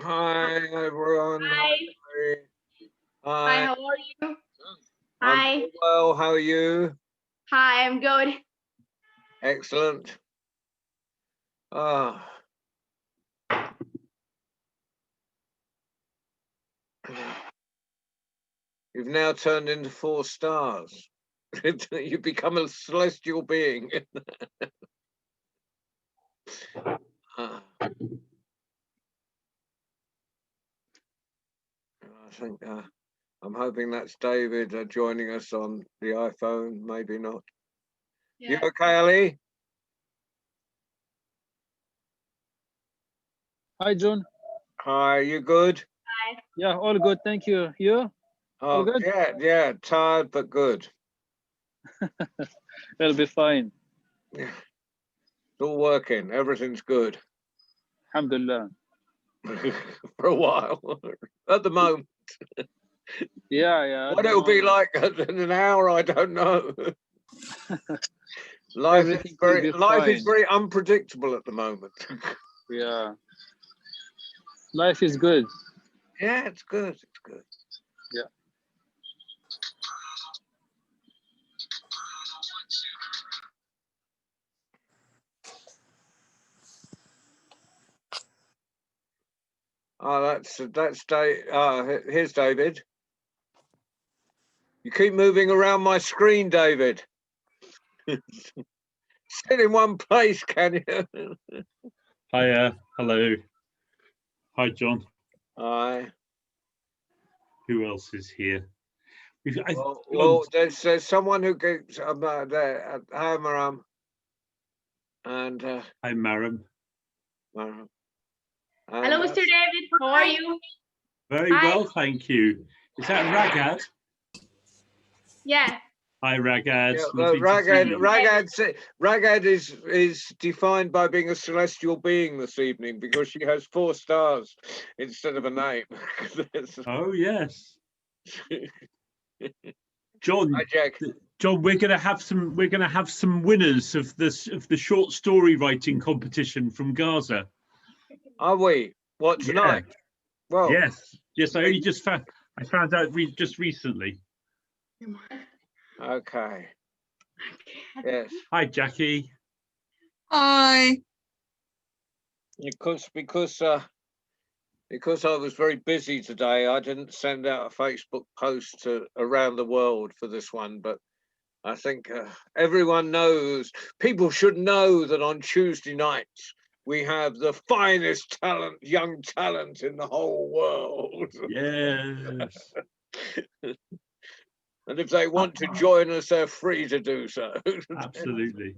Hi everyone. Hi. Hi, Hi. how are you? I'm Hi. well. How are you? Hi, I'm good. Excellent. Ah. You've now turned into 4 stars. You've become a celestial being. Ah. I think I'm hoping that's David joining us on the iPhone. Maybe not. You Yeah. okay, Ali? Hi, John. Hi, you good? Yeah, all good. Thank you. You? Oh, good? yeah. Tired but good. It'll be fine. Yeah. It's all working. Everything's good. Alhamdulillah. For a while. At the moment. Yeah. What it'll be like in an hour, I don't know. Life Everything will be is fine. very unpredictable at the moment. Yeah. Life is good. Yeah, it's good. It's good. Yeah. Oh, that's Dave. Here's David. You keep moving around my screen, David. Sit in one place, can you? Hiya, hello. Hi, John. Hi. Who else is here? Well, there's someone who keeps there. Hi, Maram. And hi, Maram. Maram. Hello, Mr. David. How are you? Very well, thank you. Is that Ragad? Yeah. Hi, Ragad. Yeah, Ragad is defined by being a celestial being this evening because she has 4 stars instead of a name. Oh yes. John. Hi, Jack. John, we're gonna have some winners of the short story writing competition from Gaza. Are we? What, tonight? Yeah. Well, yes. I only just found out just recently. Okay. Yes. Hi, Jackie. Hi. Because I was very busy today, I didn't send out a Facebook post to around the world for this one, but I think everyone knows, people should know that on Tuesday nights we have the finest young talent in the whole world. Yes. And if they want to join us, they're free to do so. Absolutely.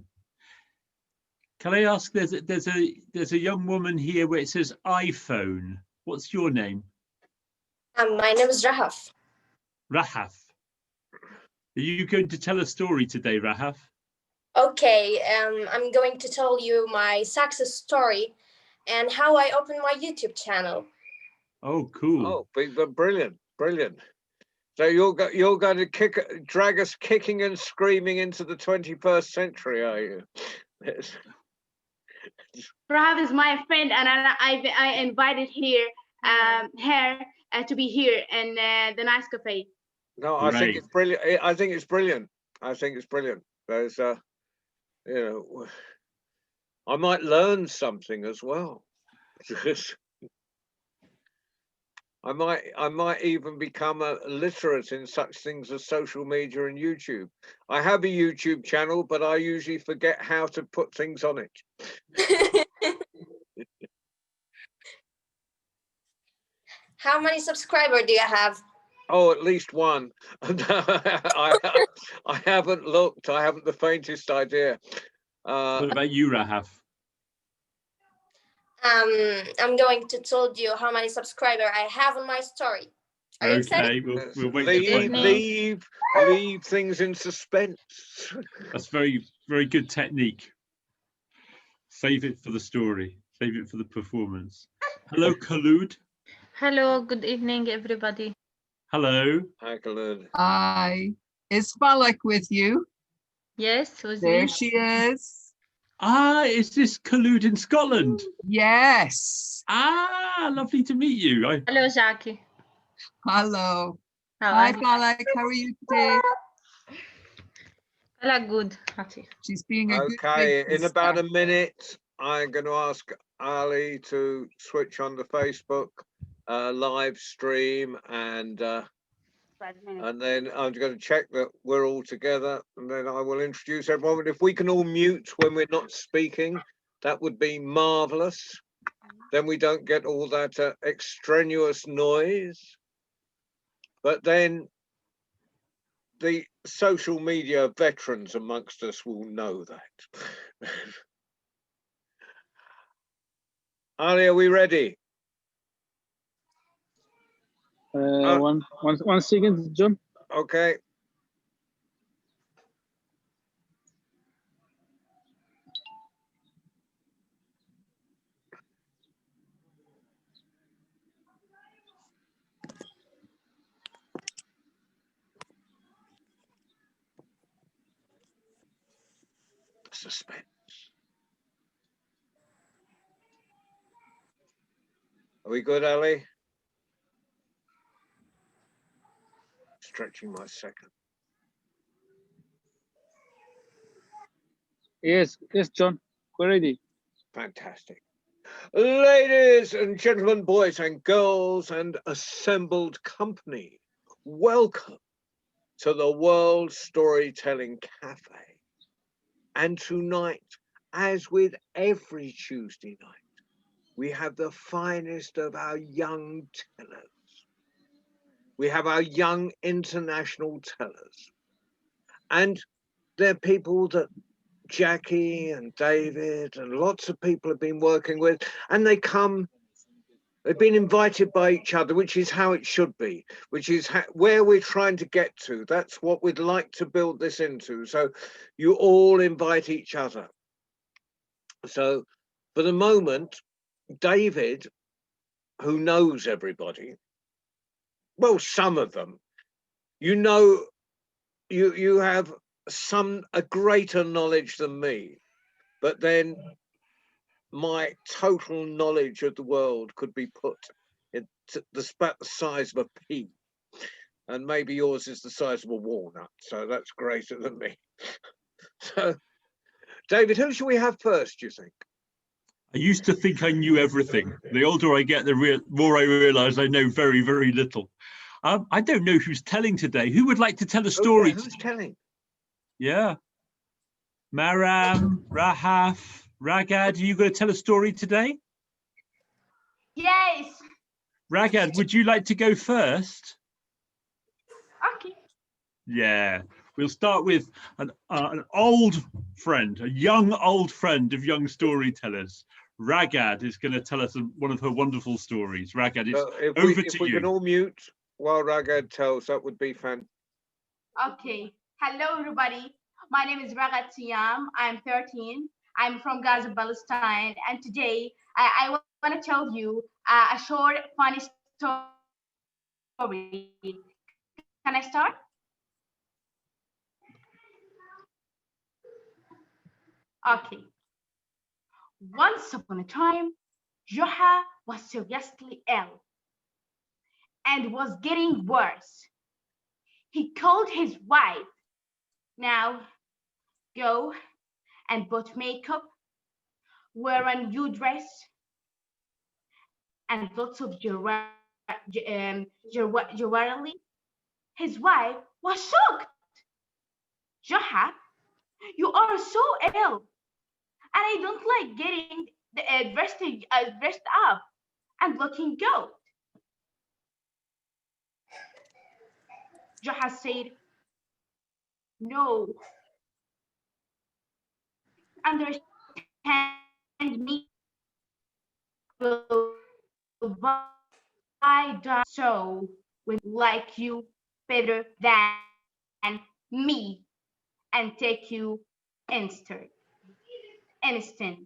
Can I ask? There's a young woman here where it says iPhone. What's your name? My name is Rahaf. Rahaf. Are you going to tell a story today, Rahaf? Okay, I'm going to tell you my success story and how I opened my YouTube channel. Oh, cool. Oh, brilliant. So you're going to drag us kicking and screaming into the 21st century, are you? Rahab is my friend, and I invited her to be here in the Nice Cafe. No, I think it's brilliant. I think it's brilliant. There's I might learn something as well. I might even become literate in such things as social media and YouTube. I have a YouTube channel, but I usually forget how to put things on it. How many subscribers do you have? Oh, at least 1. I haven't looked. I haven't the faintest idea. What about you, Rahaf? I'm going to tell you how many subscribers I have on my story. Are you excited? Okay, we'll wait to leave, find out. leave things in suspense. That's very, very good technique. Save it for the story. Save it for the performance. Hello, Khaloud. Hello, good evening, everybody. Hello. Hi, Khaloud. Hi. Is Falak with you? Yes, with There me. she is. Ah, is this Khaloud in Scotland? Yes. Ah, lovely to meet you. Hello, Jackie. Hello. How Hi, are you? Falak. How are you today? Hello, good. Happy. She's being a good Okay, big in about a sister. minute, I'm going to ask Ali to switch on the Facebook live stream, and then I'm going to check that we're all together, and then I will introduce everyone. But if we can all mute when we're not speaking, that would be marvelous. Then we don't get all that extraneous noise. But then the social media veterans amongst us will know that. Ali, are we ready? One second, John. Okay. Suspense. Are we good, Ali? Stretching my second. Yes, John. We're ready. Fantastic. Ladies and gentlemen, boys and girls, and assembled company, welcome to the World Storytelling Cafe. And tonight, as with every Tuesday night, we have the finest of our young tellers. We have our young international tellers. And they're people that Jackie and David and lots of people have been working with, and they've been invited by each other, which is how it should be, which is where we're trying to get to. That's what we'd like to build this into. So you all invite each other. So for the moment, David, who knows everybody, well, some of them, you know, you have a greater knowledge than me, but then my total knowledge of the world could be put in the size of a pea, and maybe yours is the size of a walnut, so that's greater than me. So David, who should we have first, do you think? I used to think I knew everything. The older I get, the more I realize I know very, very little. I don't know who's telling today. Who would like to tell a story? Oh, yeah, who's telling? Yeah. Maram, Rahaf, Ragad, are you going to tell a story today? Yes. Ragad, would you like to go first? Okay. Yeah. We'll start with an old friend, a young old friend of young storytellers. Ragad is going to tell us one of her wonderful stories. Ragad, it's If we can all mute while Ragad tells, that would be fantastic. Okay. Hello, everybody. My name is Ragat Siam. I'm 13. I'm from Gaza, Palestine. And today I want to tell you a short, funny story. Can I start? Okay. Once upon a time, Joha was seriously ill and was getting worse. He called his wife. Now, go and put makeup, wear a new dress, and lots of jewelry. His wife was shocked. Joha, you are so ill, and I don't like getting dressed up and looking good. Joha said, no, understand me. Will I die? So will like you better than me and take you instant. Instant.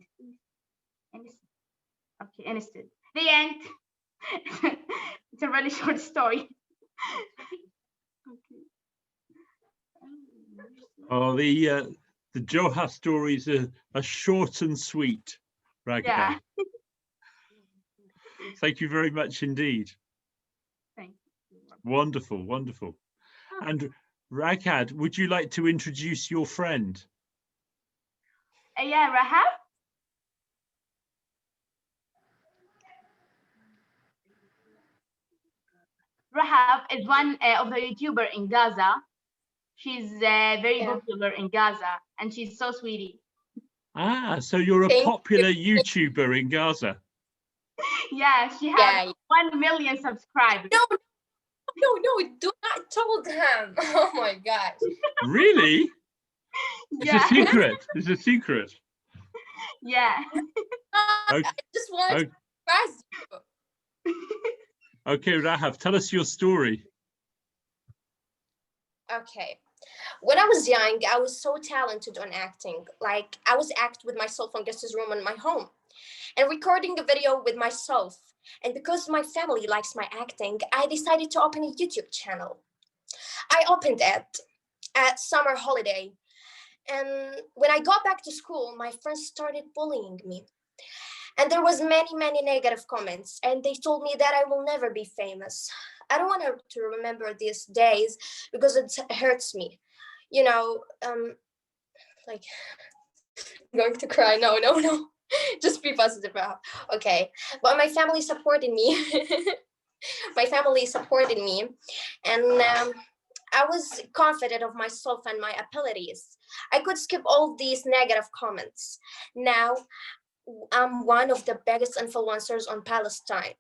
Okay, instant. The end. It's a really short story. Okay. Oh, the Joha stories are short and sweet, Ragad. Yeah. Thank you very much indeed. Thank you. Wonderful, wonderful. And Ragad, would you like to introduce your friend? Yeah, Rahab. Rahab is one of the YouTuber in Gaza. She's very Yeah. popular in Gaza, and she's so sweetie. Ah, so you're a Thank you. popular YouTuber in Gaza. Yeah, she has Yeah. 1 million subscribers. No, do not tell them. Oh my gosh. Really? It's Yeah, a secret. It's a secret. yeah. I just wanted to surprise you. Okay, Rahab, tell us your story. Okay. When I was young, I was so talented on acting. Like, I was act with myself on guest's room in my home and recording a video with myself. And because my family likes my acting, I decided to open a YouTube channel. I opened it at summer holiday. And when I got back to school, my friends started bullying me. And there was many negative comments. And they told me that I will never be famous. I don't want to remember these days because it hurts me. You know, like, I'm going to cry. No. Just be positive. Okay. But my family supported me. My family supported me. And I was confident of myself and my abilities. I could skip all these negative comments. Now, I'm one of the biggest influencers on Palestine.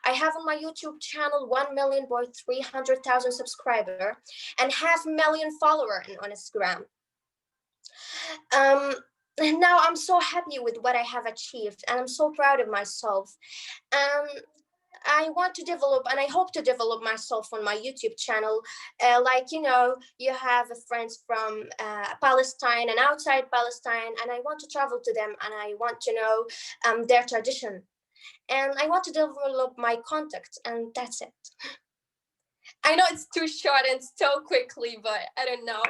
I have on my YouTube channel 1,300,000 subscribers and 500,000 followers on Instagram. And now I'm so happy with what I have achieved, and I'm so proud of myself. I want to develop, and I hope to develop myself on my YouTube channel. Like, you know, you have friends from Palestine and outside Palestine, and I want to travel to them, and I want to know their tradition. And I want to develop my contacts, and that's it. I know it's too short and so quickly, but I don't know.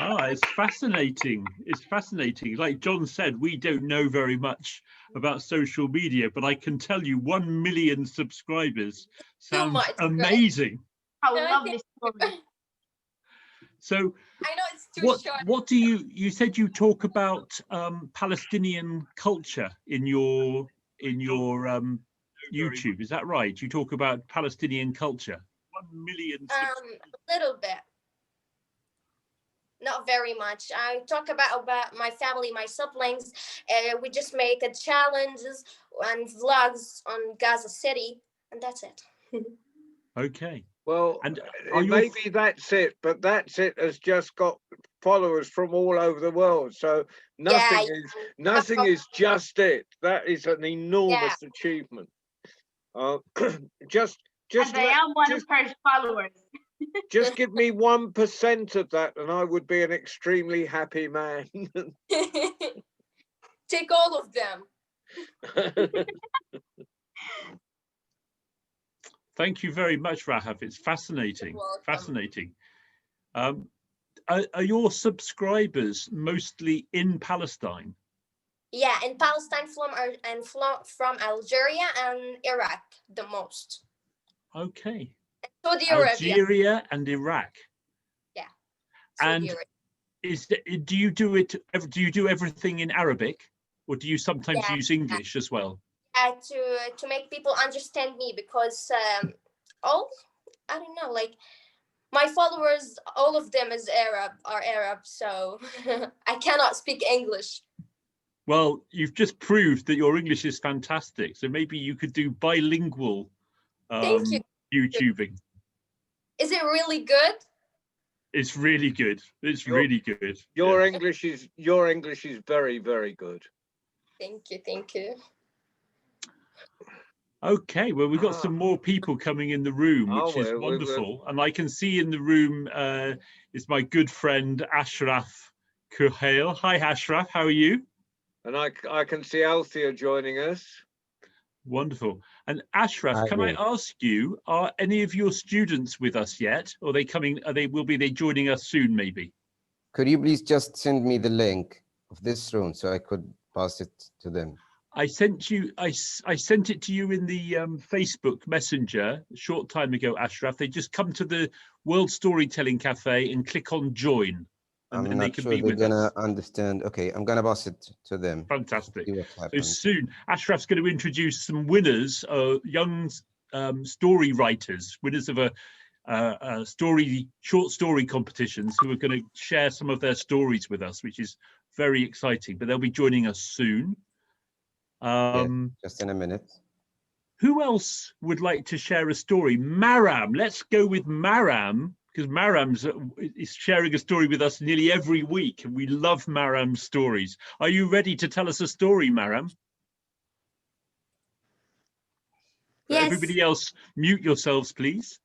Ah, it's fascinating. It's fascinating. Like John said, we don't know very much about social media, but I can tell you 1 million subscribers sounds much, right? amazing. How lovely story. So I know it's too short. what do you said you talk about Palestinian culture in your YouTube, is that right? You talk about Palestinian culture. 1 million subscribers. A little bit. Not very much. I talk about my family, my siblings. We just make challenges and vlogs on Gaza City, and that's it. Okay. Well, And maybe that's it, but that's it has just got followers from all over the world. So nothing is just it. That is an enormous achievement. Just And I am one of her followers. Just give me 1% of that and I would be an extremely happy man. Take all of them. Thank you very much, Rahab. It's fascinating. Fascinating. Are your subscribers mostly in Palestine? Yeah, in Palestine from Algeria and Iraq the most. Okay. Saudi Arabia. Algeria and Iraq. Yeah. And do you do everything in Arabic, or do you sometimes use English as well? To make people understand me, because I don't know, like my followers, all of them are Arab, so I cannot speak English. Well, you've just proved that your English is fantastic, so maybe you could do bilingual Thank you. YouTubing. Is it really good? It's really good. It's really good. Your Yeah. English is very, very good. Thank you. Okay, well, we've got some more people coming in the room, which Oh, is we're- wonderful. And I can see in the room is my good friend Ashraf Kuhail. Hi, Ashraf, how are you? And I can see Althea joining us. Wonderful. And Ashraf, Hi can I there. ask you, are any of your students with us yet? Or are they coming, will they joining us soon, maybe? Could you please just send me the link of this room so I could pass it to them? I sent it to you in the Facebook Messenger a short time ago, Ashraf. They just come to the World Storytelling Cafe and click on join, and I'm then they not can sure be they're with gonna us. understand. Okay, I'm gonna pass it to them. Fantastic. See what So happens. soon, Ashraf's going to introduce some winners, young story writers, winners of a short story competitions, who are going to share some of their stories with us, which is very exciting. But they'll be joining us soon. Just in a minute. Who else would like to share a story? Maram, let's go with Maram, because Maram is sharing a story with us nearly every week, and we love Maram's stories. Are you ready to tell us a story, Maram? Yes. Everybody else, mute yourselves, please.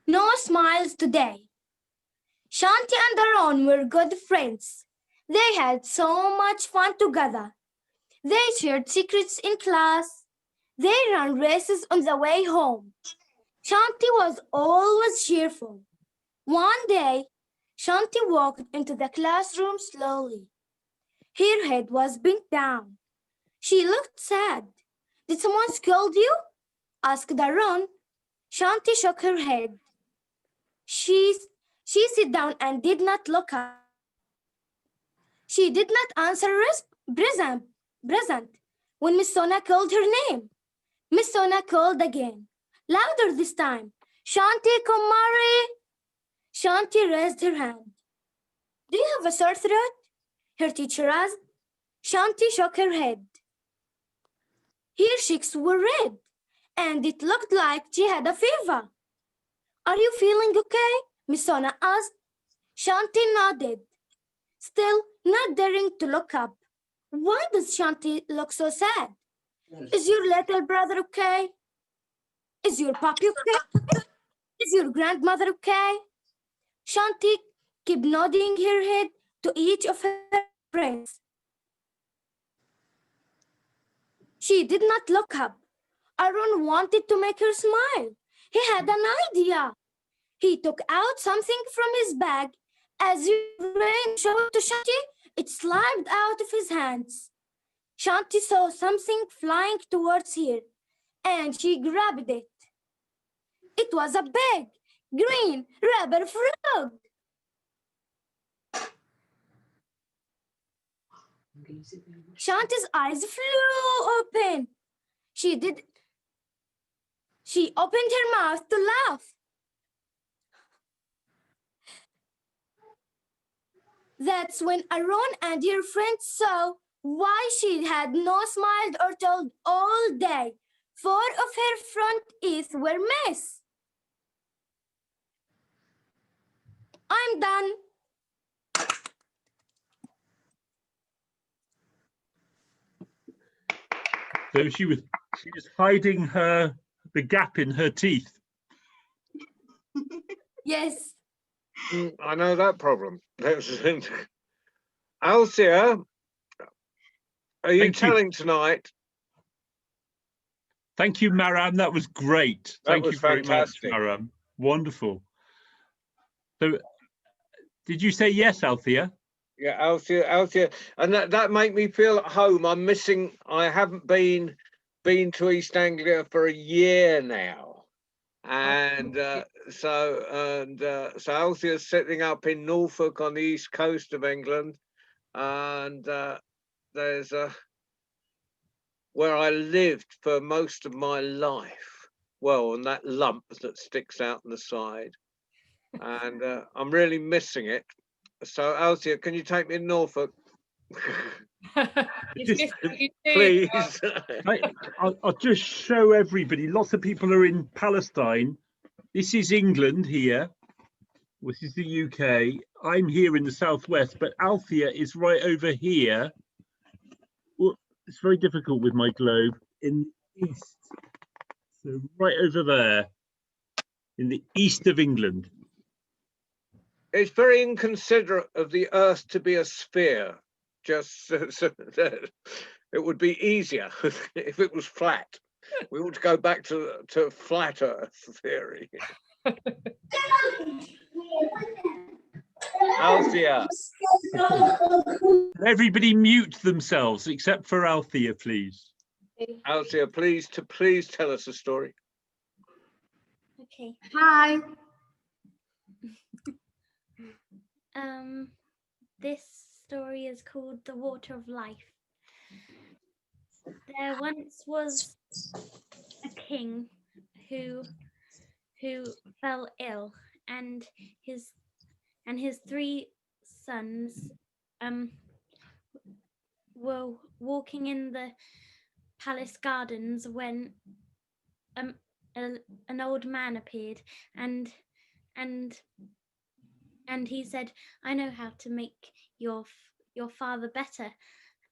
No smiles today. Shanti and Aaron were good friends. They had so much fun together. They shared secrets in class. They ran races on the way home. Shanti was always cheerful. One day, Shanti walked into the classroom slowly. Her head was bent down. She looked sad. Did someone scold you? Asked Aaron. Shanti shook her head. She sat down and did not look up. She did not answer present when Miss Sona called her name. Miss Sona called again, louder this time. Shanti Kumari. Shanti raised her hand. Do you have a sore throat? Her teacher asked. Shanti shook her head. Her cheeks were red, and it looked like she had a fever. Are you feeling okay? Miss Sona asked. Shanti nodded, still not daring to look up. Why does Shanti look so sad? Is your little brother okay? Is your puppy okay? Is your grandmother okay? Shanti kept nodding her head to each of her friends. She did not look up. Aaron wanted to make her smile. He had an idea. He took out something from his bag. As Aaron showed to Shanti, it slipped out of his hands. Shanti saw something flying towards her, and she grabbed it. It was a big, green rubber frog. Shanti's eyes flew open. She opened her mouth to laugh. That's when Aaron and her friends saw why she had not smiled or told all day. 4 of her front teeth were missed. I'm done. So she was hiding the gap in her teeth. Yes. I know that problem. Althea, are you Thank you. telling tonight? Thank you, Maram. That was great. That Thank was you very fantastic. much, Maram. Wonderful. So, did you say yes, Althea? Yeah, Althea, and that made me feel at home. I haven't been to East Anglia for a year now, and so Althea's sitting up in Norfolk on the east coast of England, and there's where I lived for most of my life. Well, and that lump that sticks out on the side, and I'm really missing it. So, Althea, can you take me to Norfolk? Please. I'll just show everybody. Lots of people are in Palestine, This is England here. This is the UK. I'm here in the southwest, but Althea is right over here. Well, it's very difficult with my globe in the east. So right over there in the east of England. It's very inconsiderate of the Earth to be a sphere. Just so that it would be easier if it was flat. We ought to go back to flat Earth theory. Althea. Everybody mute themselves except for Althea, please. Althea, please tell us a story. Okay. Hi. This story is called The Water of Life. There once was a king who fell ill, and his 3 sons were walking in the palace gardens when an old man appeared, and he said, "I know how to make your father better,"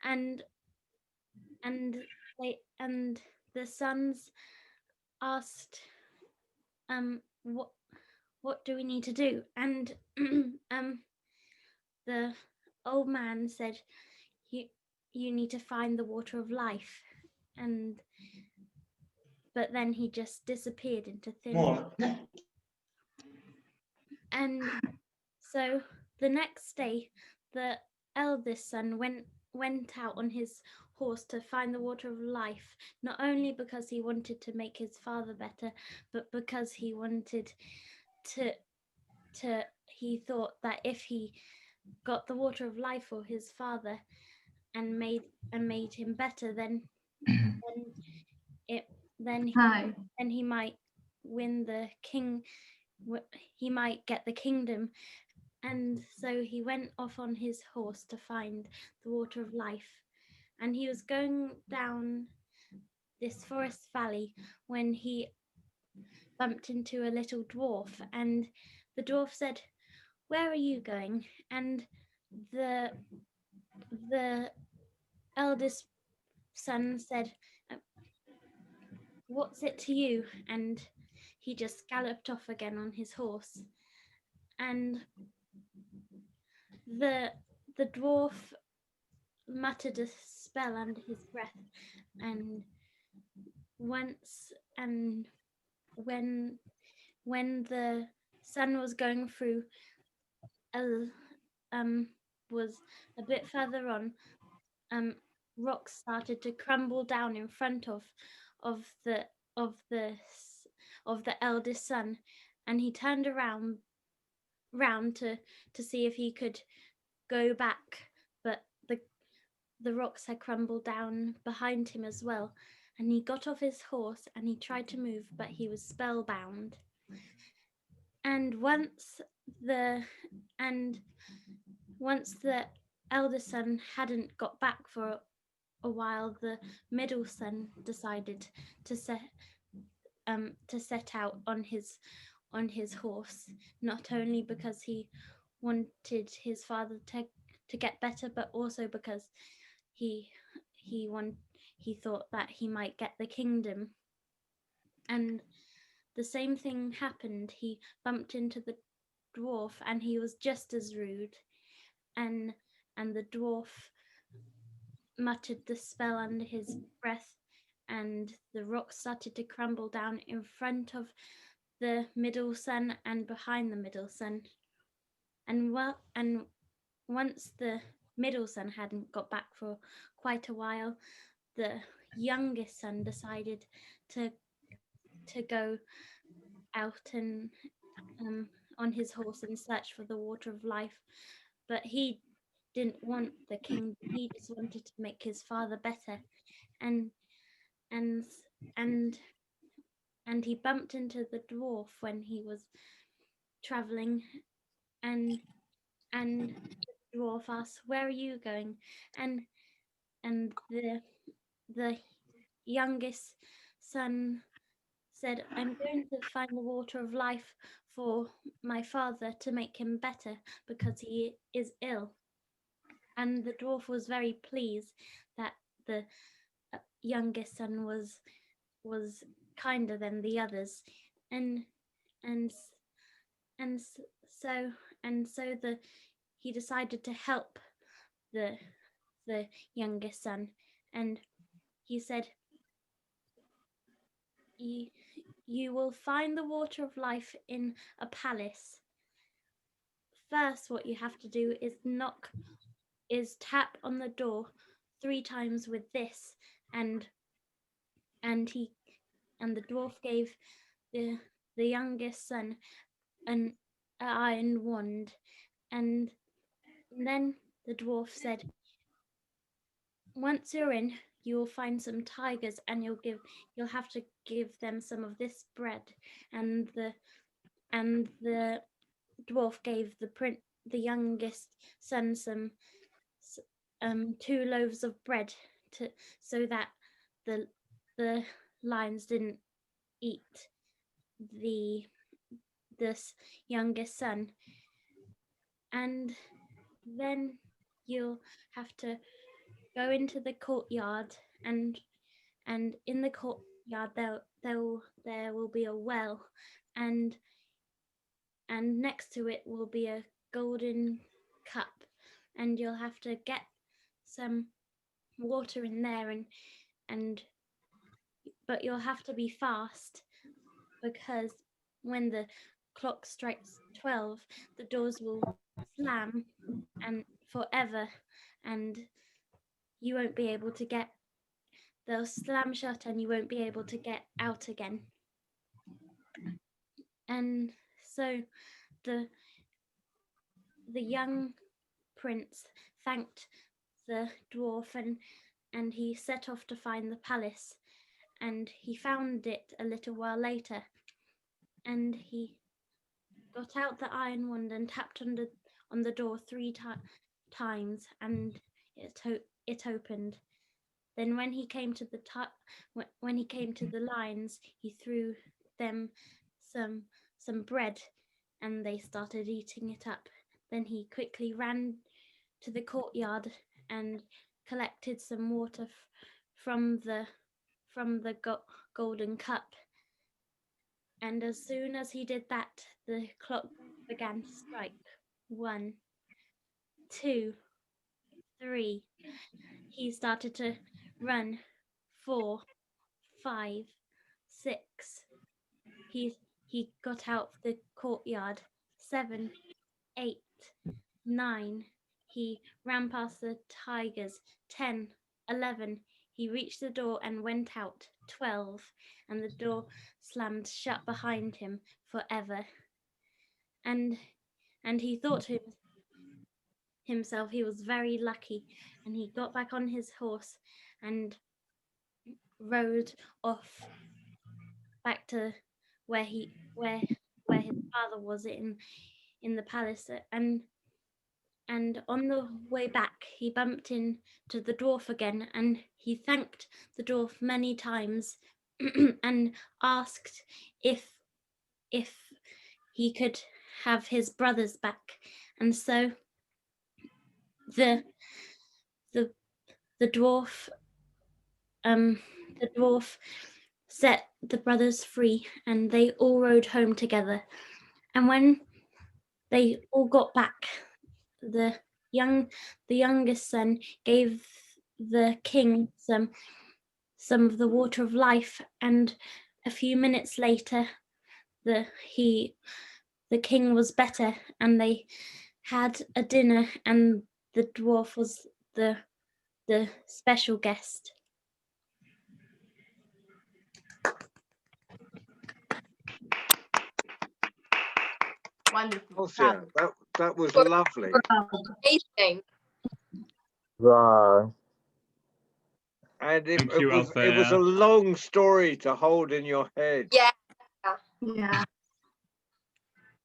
and the sons asked, what do we need to do? And the old man said, you need to find the water of life. But then he just disappeared into thin air. And so the next day, the eldest son went out on his horse to find the water of life, not only because he wanted to make his father better, but because he wanted he thought that if he got the water of life for his father and made him better, then he might win the king. He might get the kingdom. And so he went off on his horse to find the water of life. And he was going down this forest valley when he bumped into a little dwarf. And the dwarf said, "Where are you going?" And the eldest son said, "What's it to you?" And he just galloped off again on his horse. And the dwarf muttered a spell under his breath, and when the sun was going through was a bit further on, rocks started to crumble down in front of the eldest son, and he turned around to see if he could go back, but the rocks had crumbled down behind him as well. And he got off his horse and he tried to move, but he was spellbound. And once the eldest son hadn't got back for a while, the middle son decided to set out on his horse, not only because he wanted his father to get better, but also because he thought that he might get the kingdom. And the same thing happened. He bumped into the dwarf, and he was just as rude, and the dwarf muttered the spell under his breath, and the rocks started to crumble down in front of the middle son and behind the middle son. And once the middle son hadn't got back for quite a while, the youngest son decided to go out and on his horse and search for the water of life. But he didn't want the king. He just wanted to make his father better, and he bumped into the dwarf when he was traveling, and the dwarf asked, "Where are you going?" And the youngest son said, I'm going to find the water of life for my father to make him better because he is ill. And the dwarf was very pleased that the youngest son was kinder than the others, and so he decided to help the youngest son, and he said, you will find the water of life in a palace. First, what you have to do is tap on the door 3 times with this, and the dwarf gave the youngest son an iron wand, and then the dwarf said, once you're in, you will find some tigers, and you'll have to give them some of this bread. And the dwarf gave the youngest son some 2 loaves of bread so that the lions didn't eat this youngest son. And then you'll have to go into the courtyard, and in the courtyard there will be a well, and next to it will be a golden cup, and you'll have to get some water in there, but you'll have to be fast, because when the clock strikes 12, the doors will slam and forever, and you won't be able to they'll slam shut and you won't be able to get out again. And so the young prince thanked the dwarf, and he set off to find the palace, and he found it a little while later, and he got out the iron wand and tapped on the door 3 times, and it opened. Then when he came to the lions, he threw them some bread, and they started eating it up. Then he quickly ran to the courtyard and collected some water from the golden cup. And as soon as he did that, the clock began to strike. 1, 2, 3. He started to run. 4, 5, 6. He got out of the courtyard. 7, 8, 9. He ran past the tigers. 10, 11. He reached the door and went out. 12, and the door slammed shut behind him forever. And he thought to himself he was very lucky, and he got back on his horse and rode off back to where his father was in the palace, and on the way back he bumped into the dwarf again, and he thanked the dwarf many times and asked if he could have his brothers back. And so the dwarf set the brothers free, and they all rode home together. And when they all got back, the youngest son gave the king some of the water of life, and a few minutes later the king was better, and they had a dinner, and the dwarf was the special guest. Wonderful. Yeah, that was lovely. Amazing. Wow. And it Thank you, was a Althea. long story to hold in your head. Yeah. Yeah.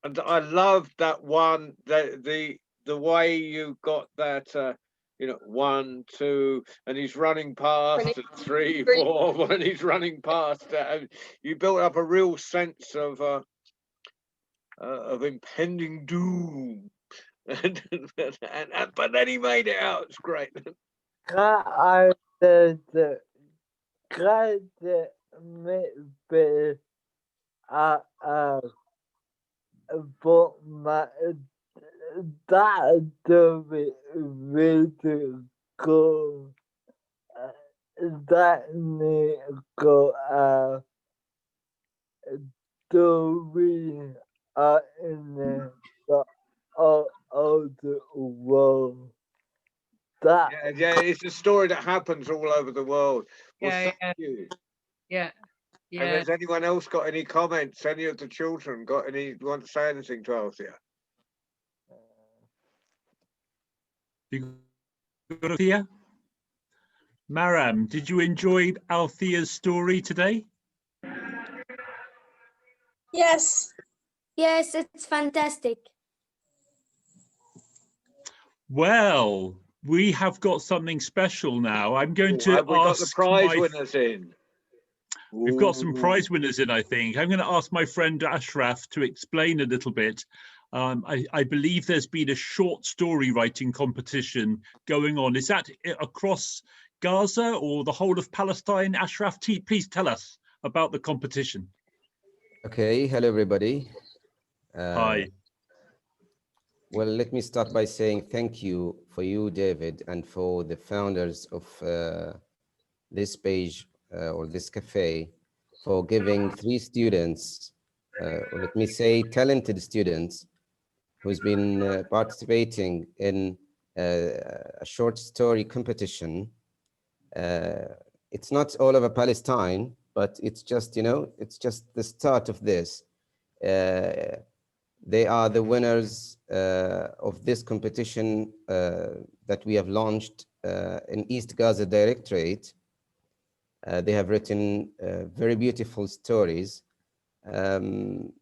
And I loved that one, the way you got that 1, 2, and he's running past at 3, 4, and he's running past that. You built up a real sense of impending doom. But then he made it out. It's great. Yeah, it's a story that happens all over the world. Well, Yeah, thank you. yeah, And has anyone else got any comments? Any of the children want to say anything to Althea? You got Althea? Maram, did you enjoy Althea's story today? Yes. Yes, it's fantastic. Well, we have got something special now. I'm going to Have we got ask the prize winners in? We've got some prize winners in, I think. I'm going to ask my friend Ashraf to explain a little bit. I believe there's been a short story writing competition going on. Is that across Gaza or the whole of Palestine? Ashraf, please tell us about the competition. Okay, hello everybody. Hi. Well, let me start by saying thank you for you, David, and for the founders of this page or this cafe for giving 3 students, or let me say talented students, who's been participating in a short story competition. It's not all over Palestine, but it's just, it's just the start of this. They are the winners of this competition that we have launched in East Gaza Directorate. They have written very beautiful stories. The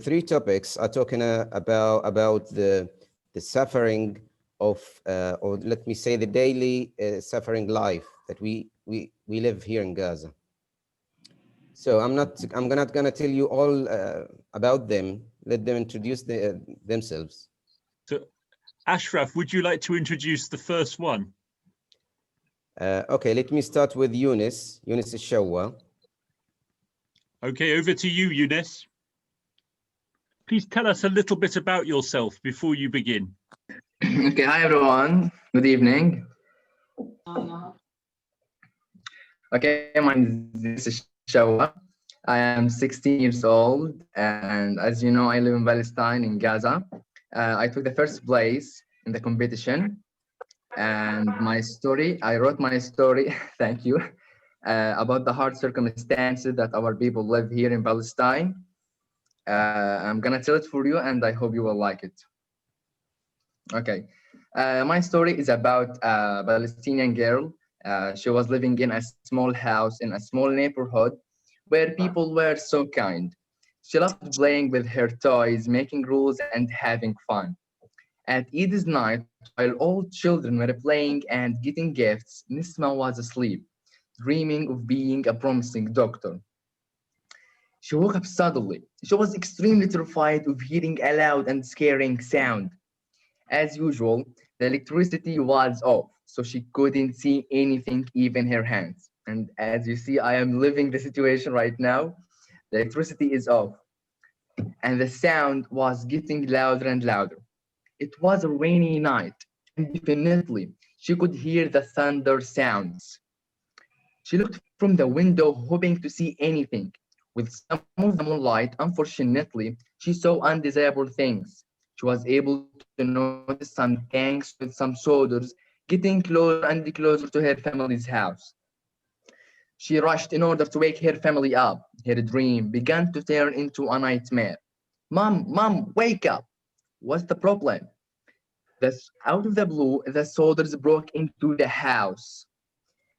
3 topics are talking about the suffering of, or let me say, the daily suffering life that we live here in Gaza. So I'm not gonna tell you all about them. Let them introduce themselves. So, Ashraf, would you like to introduce the first one? Okay, let me start with Yunus Shawa. Okay, over to you, Yunus. Please tell us a little bit about yourself before you begin. Okay, hi everyone. Good evening. Okay, my name is Shawa. I am 16 years old, and as you know, I live in Palestine, in Gaza. I took the first place in the competition, and I wrote my story, thank you, about the hard circumstances that our people live here in Palestine. I'm gonna tell it for you, and I hope you will like it. Okay, my story is about a Palestinian girl. She was living in a small house in a small neighborhood where people were so kind. She loved playing with her toys, making rules, and having fun. At Eid's night, while all children were playing and getting gifts, Nisma was asleep, dreaming of being a promising doctor. She woke up suddenly. She was extremely terrified of hearing a loud and scaring sound. As usual, the electricity was off, so she couldn't see anything, even her hands. And as you see, I am living the situation right now. The electricity is off, and the sound was getting louder and louder. It was a rainy night, and definitely she could hear the thunder sounds. She looked from the window, hoping to see anything. With some of the moonlight, unfortunately, she saw undesirable things. She was able to notice some tanks with some soldiers getting closer and closer to her family's house. She rushed in order to wake her family up. Her dream began to turn into a nightmare. Mom, wake up! What's the problem? Out of the blue, the soldiers broke into the house,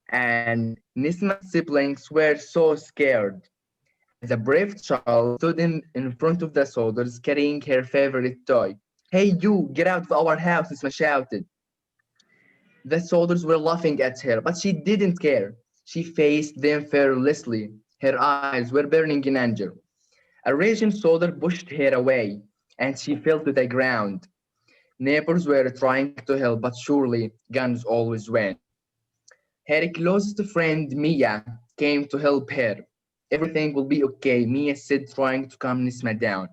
and Nisma's siblings were so scared. The brave child stood in front of the soldiers carrying her favorite toy. Hey, you, get out of our house, Nisma shouted. The soldiers were laughing at her, but she didn't care. She faced them fearlessly. Her eyes were burning in anger. A raging soldier pushed her away, and she fell to the ground. Neighbors were trying to help, but surely guns always win. Her closest friend Mia came to help her. Everything will be okay, Mia said, trying to calm Nisma down.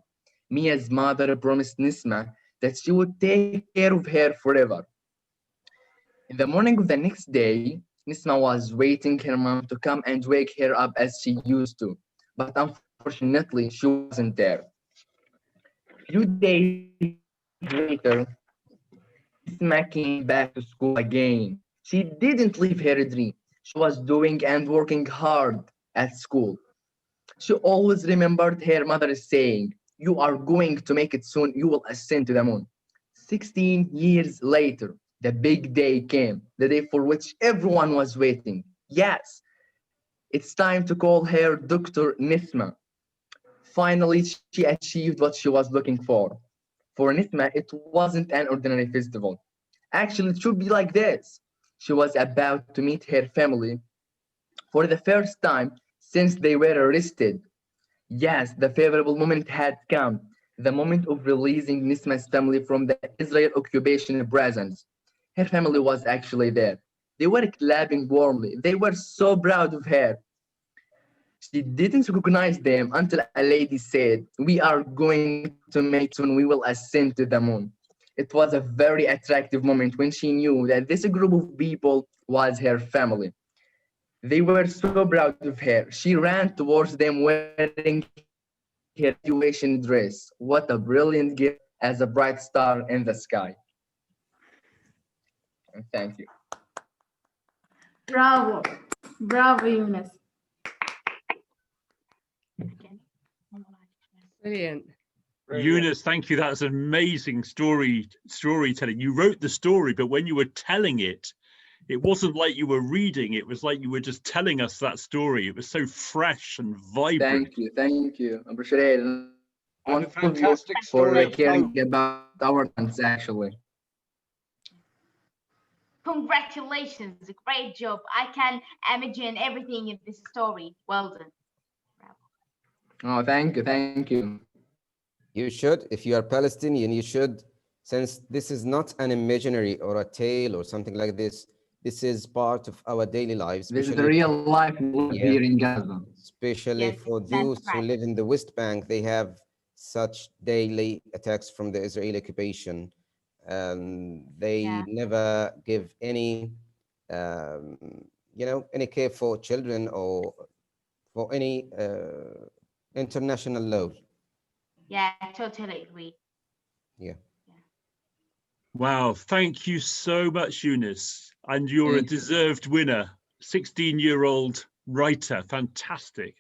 Mia's mother promised Nisma that she would take care of her forever. In the morning of the next day, Nisma was waiting her mom to come and wake her up as she used to, but unfortunately, she wasn't there. A few days later, Nisma came back to school again. She didn't leave her dream. She was doing and working hard at school. She always remembered her mother saying, "You are going to make it soon, you will ascend to the moon." 16 years later, the big day came, the day for which everyone was waiting. Yes, it's time to call her Dr. Nisma. Finally, she achieved what she was looking for. For Nisma, it wasn't an ordinary festival. Actually, it should be like this. She was about to meet her family for the first time since they were arrested. Yes, the favorable moment had come, the moment of releasing Nisma's family from the Israel occupation prisons. Her family was actually there. They were clapping warmly. They were so proud of her. She didn't recognize them until a lady said, "We are going to make soon, we will ascend to the moon." It was a very attractive moment when she knew that this group of people was her family. They were so proud of her. She ran towards them wearing her graduation dress. What a brilliant gift as a bright star in the sky. Thank you. Bravo. Bravo, Yunus. Brilliant. Eunice, thank you. That's an amazing storytelling. You wrote the story, but when you were telling it, it wasn't like you were reading. It was like you were just telling us that story. It was so fresh and vibrant. Thank you. I appreciate it. And a Wonderful fantastic for story of caring hope. about our dance, actually. Congratulations. Great job. I can imagine everything in this story. Well done. Oh, thank you. You should, if you are Palestinian, you should, since this is not an imaginary or a tale or something like this, this is part of our daily lives. This is the real life here in Gaza. Especially Yes, for that's those who right. live in the West Bank, they have such daily attacks from the Israeli occupation. They Yeah. never give any, any care for children or for any international law. Yeah, totally agree. Yeah. Wow, thank you so much, Eunice. And you're a Thank you. deserved winner, 16-year-old writer, fantastic.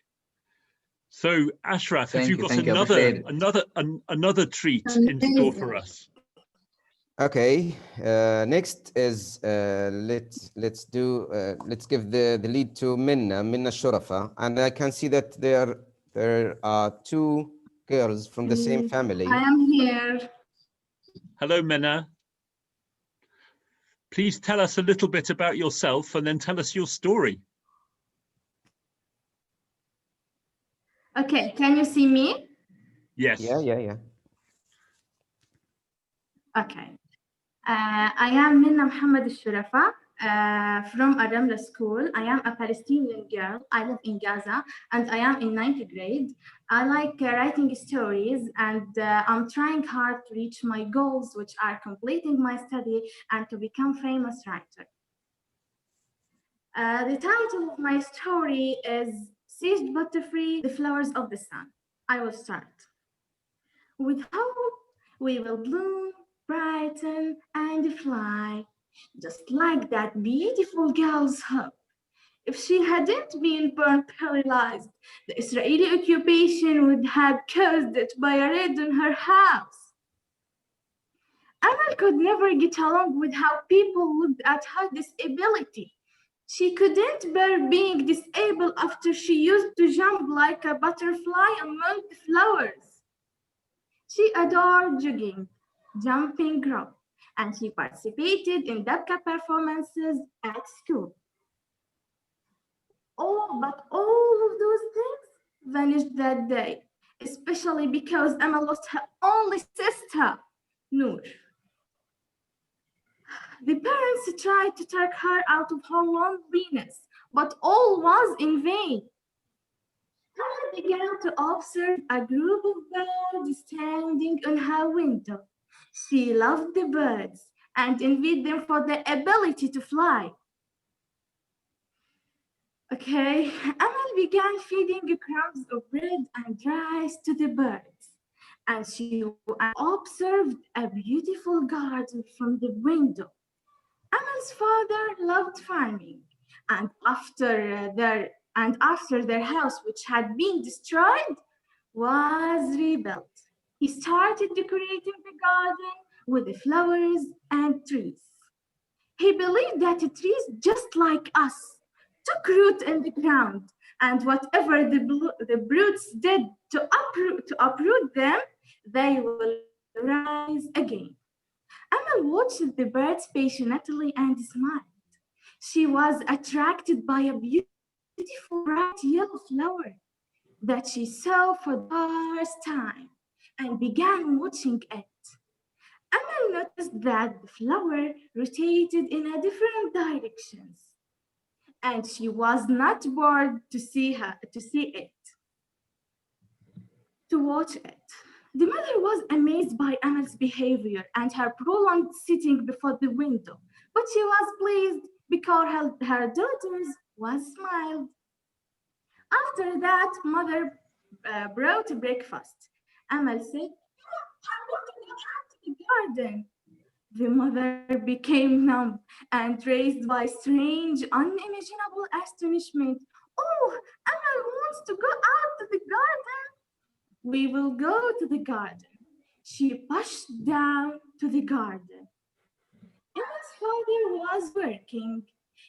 So Ashraf, have Thank you you, got thank you, I appreciate it. another treat in store for us? Okay, next is let's give the lead to Minna Shurafa, and I can see that there are two girls from the same family. I am here. Hello, Minna. Please tell us a little bit about yourself and then tell us your story. Okay, can you see me? Yes. Yeah. Okay. I am Minna Mohammed Shurafa from Aramla School. I am a Palestinian girl. I live in Gaza and I am in 9th grade. I like writing stories and I'm trying hard to reach my goals, which are completing my study and to become famous writer. The title of my story is Siege Butterfree, The Flowers of the Sun. I will start. With hope, we will bloom, brighten, and fly, just like that beautiful girl's hope. If she hadn't been born paralyzed, the Israeli occupation would have caused it by a raid on her house. Amal could never get along with how people looked at her disability. She couldn't bear being disabled after she used to jump like a butterfly among the flowers. She adored jogging, jumping rope, and she participated in Dabka performances at school. But all of those things vanished that day, especially because Emma lost her only sister, Noor. The parents tried to take her out of her loneliness, but all was in vain. Emma began to observe a group of birds standing on her window. She loved the birds and envied them for their ability to fly. Okay, Emma began feeding crumbs of bread and rice to the birds, and she observed a beautiful garden from the window. Emma's father loved farming, and after their house, which had been destroyed, was rebuilt, he started decorating the garden with the flowers and trees. He believed that trees, just like us, took root in the ground, and whatever the brutes did to uproot them, they will rise again. Emma watched the birds patiently and smiled. She was attracted by a beautiful bright yellow flower that she saw for the first time and began watching it. Emma noticed that the flower rotated in a different directions, and she was not bored to watch it. The mother was amazed by Emma's behavior and her prolonged sitting before the window, but she was pleased because her daughters was smiled. After that, mother brought breakfast. Emma said, "I want to go out to the garden." The mother became numb and raised by strange, unimaginable astonishment. "Oh, Emma wants to go out to the garden." "We will go to the garden." She pushed down to the garden. Emma's father was working.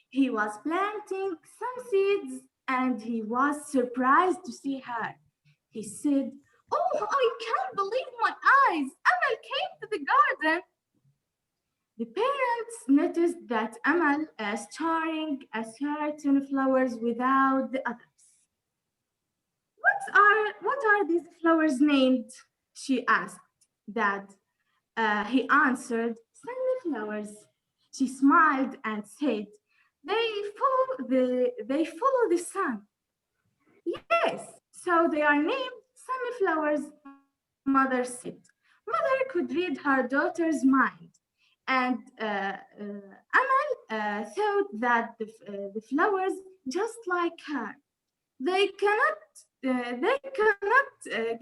He was planting some seeds and he was surprised to see her. He said, "Oh, I can't believe my eyes. Emma came to the garden." The parents noticed that Amal starring a certain flowers without the others. What are these flowers named?" she asked. Dad, he answered, "Sunflowers." She smiled and said, they follow the sun." "Yes, so they are named sunflowers," mother said. Mother could read her daughter's mind, and Amal thought that the flowers, just like her, they cannot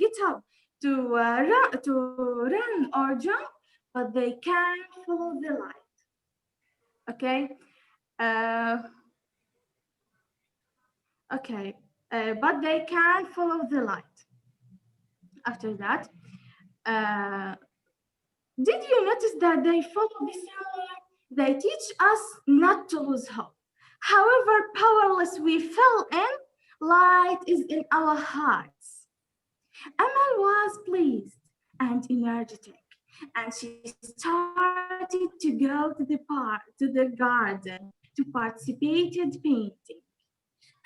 get up to run or jump, but they can follow the light. Okay. But they can follow the light. After that, did you notice that they follow the sunlight? They teach us not to lose hope. However powerless we feel in, light is in our hearts. Amal was pleased and energetic, and she started to go to the garden to participate in painting.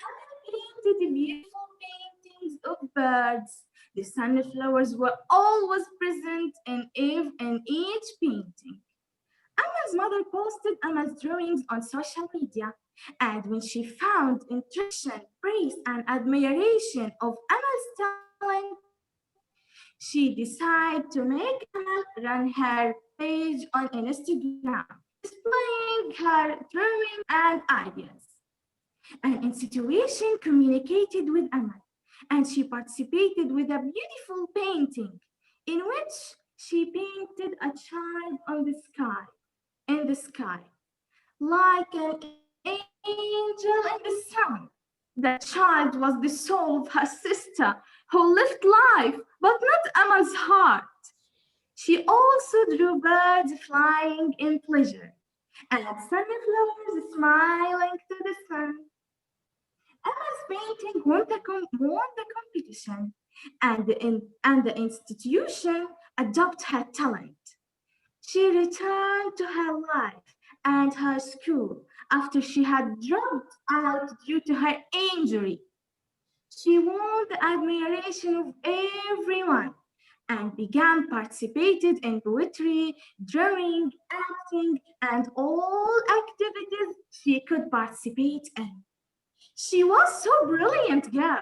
Amal painted beautiful paintings of birds. The sunflowers were always present in each painting. Amal's mother posted Amal's drawings on social media, and when she found interaction, praise, and admiration of Amal's talent, she decided to make Amal run her page on Instagram, displaying her drawing and ideas. An institution communicated with Amal, and she participated with a beautiful painting in which she painted a child in the sky, like an angel in the sun. The child was the soul of her sister who lived life, but not Amal's heart. She also drew birds flying in pleasure and sunflowers smiling to the sun. Emma's painting won the competition, and the institution adopted her talent. She returned to her life and her school after she had dropped out due to her injury. She won the admiration of everyone and began participating in poetry, drawing, acting, and all activities she could participate in. She was so brilliant girl.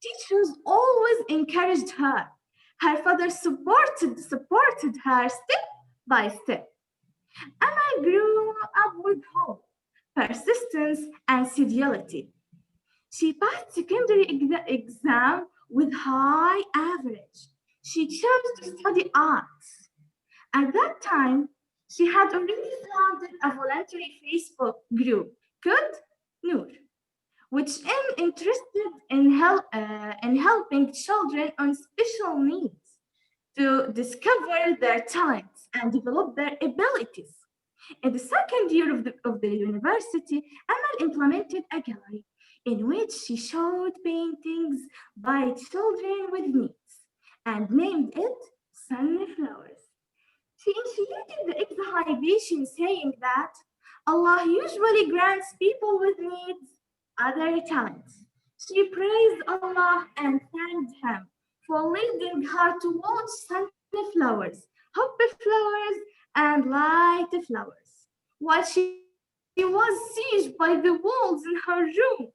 Teachers always encouraged her. Her father supported her step by step. Amal grew up with hope, persistence, and sedulity. She passed secondary exam with high average. She chose to study arts. At that time, she had already founded a voluntary Facebook group called Noor, which is interested in helping children on special needs to discover their talents and develop their abilities. In the second year of the university, Amal implemented a gallery in which she showed paintings by children with needs and named it Sunflowers. She initiated the exhibition saying that Allah usually grants people with needs other talents. She praised Allah and thanked Him for leading her towards sunflowers, hope flowers, and light flowers, while she was sieged by the wolves in her room.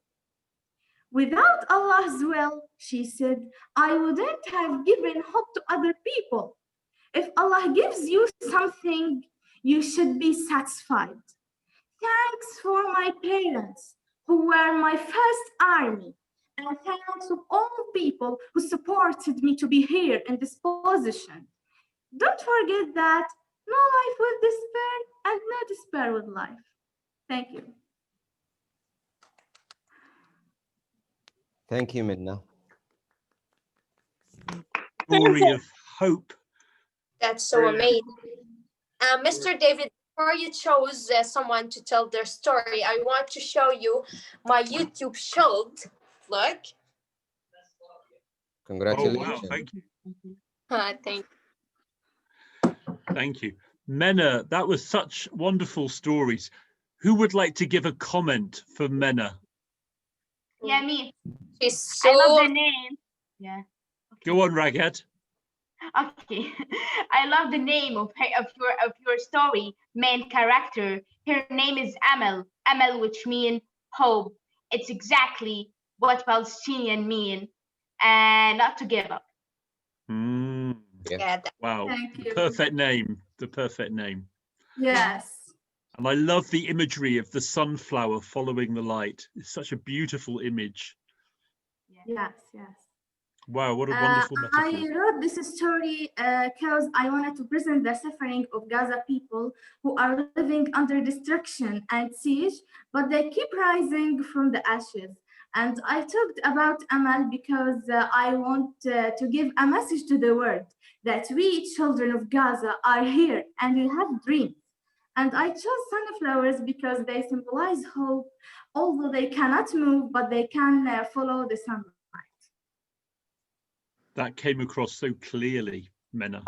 Without Allah's will, she said, I wouldn't have given hope to other people. If Allah gives you something, you should be satisfied. Thanks for my parents, who were my first army, and thanks to all people who supported me to be here in this position. Don't forget that no life with despair and no despair with life. Thank you. Thank you, Midna. Story of hope. That's so amazing. Mr. David, before you chose someone to tell their story, I want to show you my YouTube Shield. Look. Congratulations. Oh, wow, thank you. Thank you. Thank you. Mena, that was such wonderful stories. Who would like to give a comment for Mena? Yeah, me. She's so... I love the name. Yeah. Go on, Ragad. Okay, I love the name of your story, main character. Her name is Amal, which means hope. It's exactly what Palestinian mean, and not to give up. Yeah. Wow, Thank you. perfect name, the perfect name. Yes. And I love the imagery of the sunflower following the light. It's such a beautiful image. Yes, yes. Wow, what a wonderful metaphor. I wrote this story because I wanted to present the suffering of Gaza people who are living under destruction and siege, but they keep rising from the ashes. And I talked about Amal because I want to give a message to the world that we children of Gaza are here and we have dreams. And I chose sunflowers because they symbolize hope, although they cannot move, but they can follow the sunlight. That came across so clearly, Mena.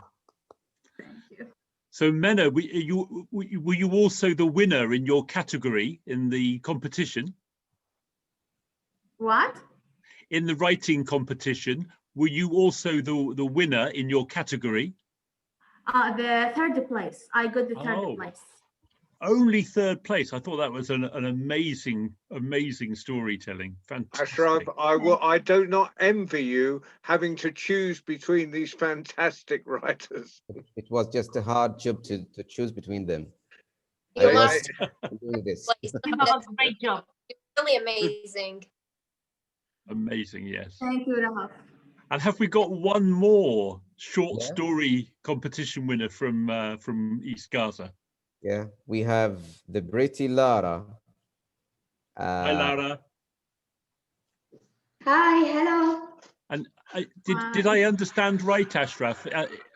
Thank you. So Mena, were you also the winner in your category in the competition? What? In the writing competition, were you also the winner in your category? The third place. I got the third place. Only third place. I thought that was an amazing storytelling. Fantastic. Ashraf, I do not envy you having to choose between these fantastic writers. It was just a hard job to choose between them. You I must love doing this. Great job. Really amazing. Amazing, yes. Thank you, Rahaf. And have we got one more short story competition winner from East Gaza? Yeah, we have the pretty Lara. Hi, Lara. Hi, hello. And did I understand right, Ashraf?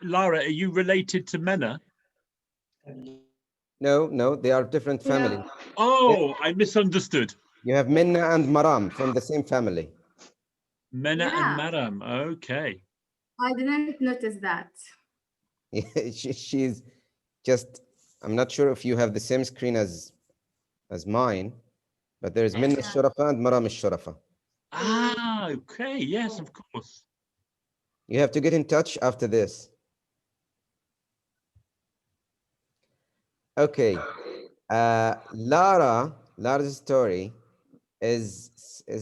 Lara, are you related to Mena? No, they are different families. Oh, I misunderstood. You have Minna and Maram from the same family. Mena and Maram. Okay. I didn't notice that. she's just, I'm not sure if you have the same screen as mine, but there's Min al-Shurafa and Maram al-Shurafa. Ah, okay. Yes, of course. You have to get in touch after this. Okay. Lara's story is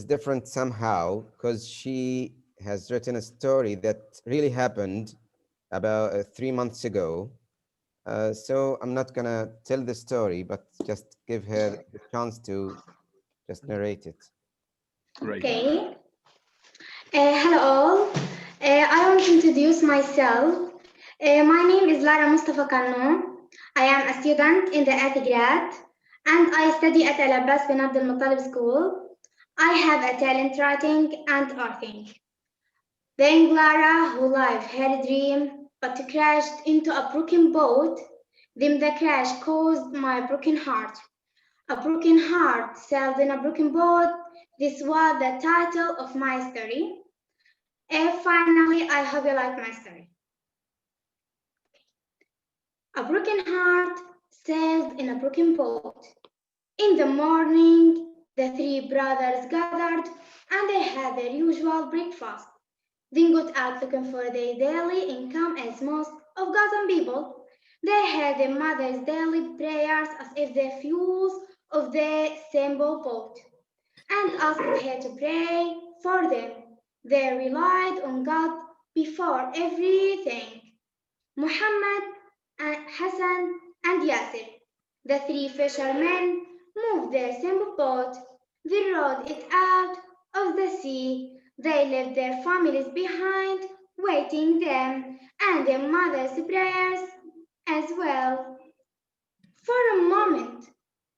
different somehow because she has written a story that really happened about 3 months ago. So I'm not gonna tell the story, but just give her the chance to just narrate it. Great. Okay. Hello all. I want to introduce myself. My name is Lara Mustafa Kano. I am a student in the 8th grade and I study at Al Abbas bin Abdul Muttalib School. I have a talent writing and arting. The young Lara who lived her dream but crashed into a broken boat. Then the crash caused my broken heart. A broken heart sailed in a broken boat. This was the title of my story. Finally, I hope you like my story. A broken heart sailed in a broken boat. In the morning, the 3 brothers gathered and they had their usual breakfast. Then got out looking for their daily income as most of Gazan people. They had their mother's daily prayers as if the fuels of the simple boat and asked her to pray for them. They relied on God before everything. Muhammad, Hassan, and Yasir, the 3 fishermen, moved their simple boat. They rowed it out of the sea. They left their families behind, waiting them, and their mother's prayers as well. For a moment,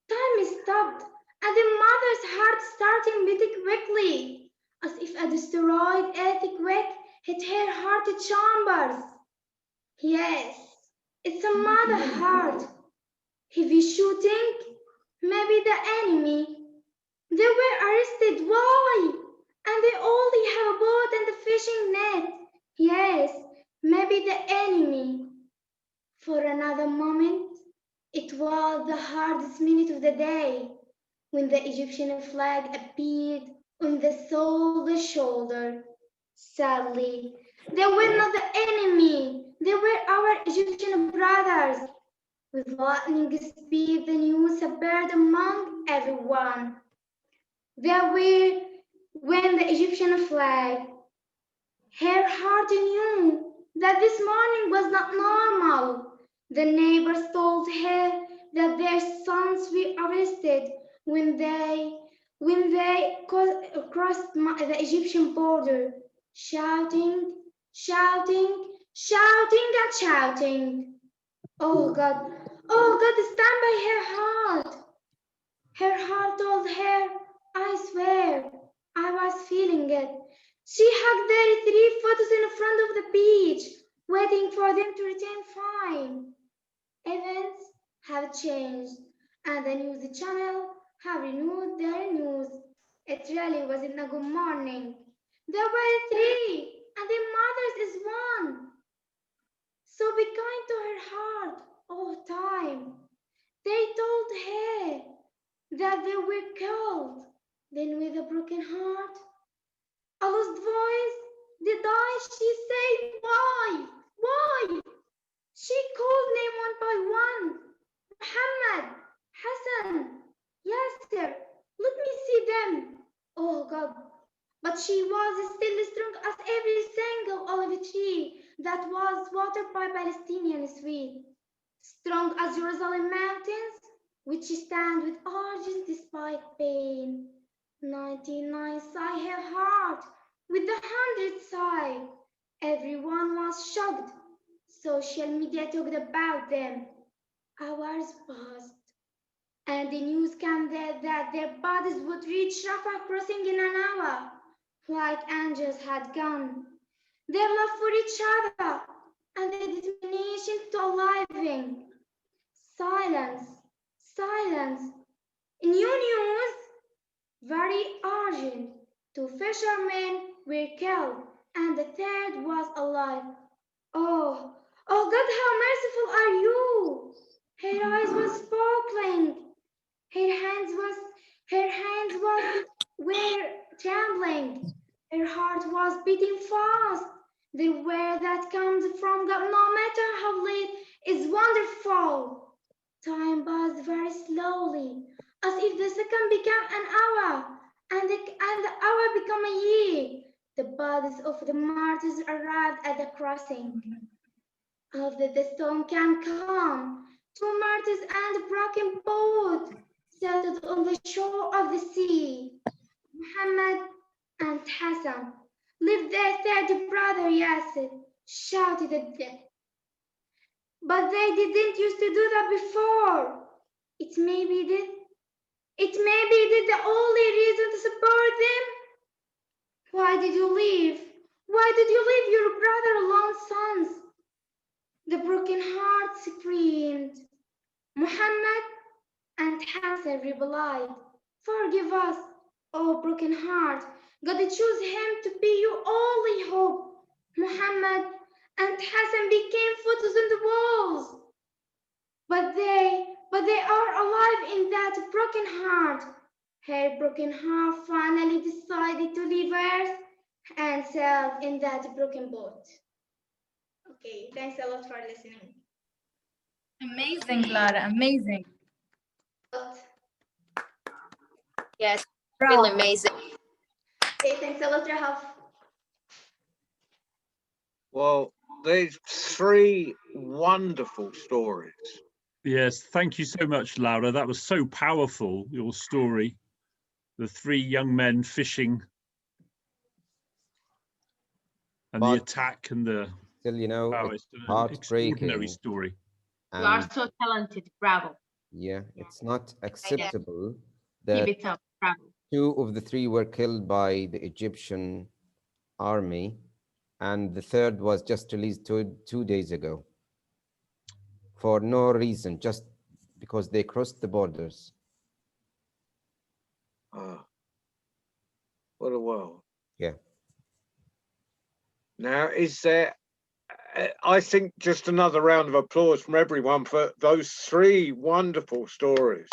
time stopped, and the mother's heart started beating quickly, as if a destroyed earthquake hit her heart chambers. Yes, it's a mother heart. Heavy shooting, maybe the enemy. They were arrested. Why? And they only have a boat and a fishing net. Yes, maybe the enemy. For another moment, it was the hardest minute of the day when the Egyptian flag appeared on the soldier's shoulder. Sadly, they were not the enemy. They were our Egyptian brothers. With lightning speed, the news appeared among everyone. They were when the Egyptian flag. Her heart knew that this morning was not normal. The neighbors told her that their sons were arrested when they crossed the Egyptian border, shouting, shouting, shouting and shouting. Oh God, stand by her heart. Her heart told her, I swear, I was feeling it. She hugged their 3 photos in front of the beach, waiting for them to return fine. Events have changed, and the news channel have renewed their news. It really wasn't a good morning. There were 3, and their mothers is 1. So be kind to her heart all time. They told her that they were killed. Then with a broken heart, a lost voice, they died. She said, why? Why? She called them one by one. Muhammad, Hassan, Yasser, let me see them. Oh God. But she was still strong as every single olive tree that was watered by Palestinian sweat. Strong as Jerusalem mountains, which stand with arches despite pain. 99 sigh her heart, with the 100th sigh. Everyone was shocked. Social media talked about them. Hours passed, and the news came that their bodies would reach Rafah crossing in an hour, like angels had gone. Their love for each other and their determination to living. Silence, silence. New news, very urgent. 2 fishermen were killed and the 3rd was alive. Oh, Oh God, how merciful are you! Her eyes were sparkling. Her hands were trembling. Her heart was beating fast. The way that comes from God, no matter how late, is wonderful. Time passed very slowly, as if the second became an hour, and the hour became a year. The bodies of the martyrs arrived at the crossing. After the storm came calm, two martyrs and a broken boat settled on the shore of the sea. Muhammad and Hassan left their third brother Yasser, shouted at them. But they didn't used to do that before. It may be the only reason to support them. Why did you leave? Why did you leave your brother alone, sons? The broken heart screamed. Muhammad and Hassan replied, forgive us, O broken heart. God chose him to be your only hope. Muhammad and Hassan became photos on the walls. But they are alive in that broken heart. Her broken heart finally decided to leave Earth and sail in that broken boat. Okay, thanks a lot for listening. Amazing, Clara, amazing. Yes, Bravo. really amazing. Okay, thanks a lot, Rahaf. Well, there's 3 wonderful stories. Yes, thank you so much, Laura. That was so powerful, your story. The 3 young men fishing and the attack and the... Still, you know, Wow, it's it's an extraordinary heartbreaking. story. You are And so talented. Bravo. yeah, it's not Keep acceptable that it up. Bravo. 2 of the 3 were killed by the Egyptian army, and the third was just released 2 days ago for no reason, just because they crossed the borders. Ah, what a world. Yeah. Now, is there, I think just another round of applause from everyone for those 3 wonderful stories.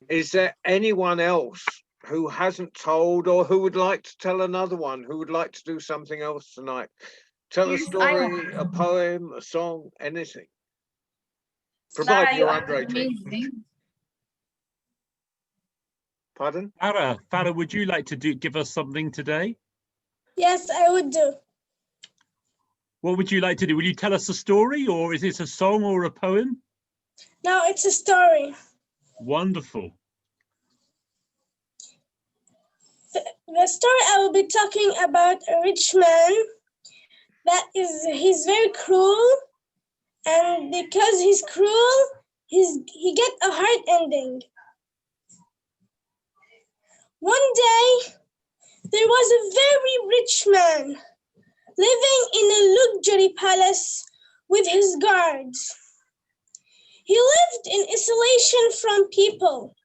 Is there anyone else who hasn't told or who would like to tell another one, who would like to do something else tonight? Tell a Yes, story, a poem, a song, anything. Clara, Provided you you're are under 18. amazing. Pardon? Farah, would you like to give us something today? Yes, I would do. What would you like to do? Will you tell us a story, or is this a song or a poem? No, it's a story. Wonderful. The story I will be talking about a rich man he's very cruel, and because he's cruel, he get a hard ending. One day, there was a very rich man living in a luxury palace with his guards. He lived in isolation from people.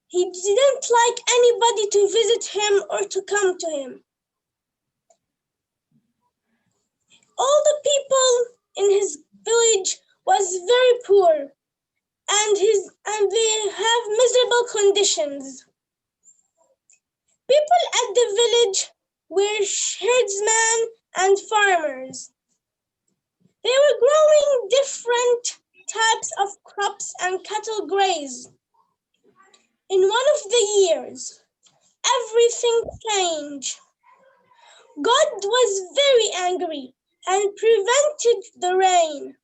He didn't like anybody to visit him or to come to him. All the people in his village was very poor, and they have miserable conditions. People at the village were herdsmen and farmers. They were growing different types of crops and cattle graze. In one of the years, everything changed. God was very angry and prevented the rain.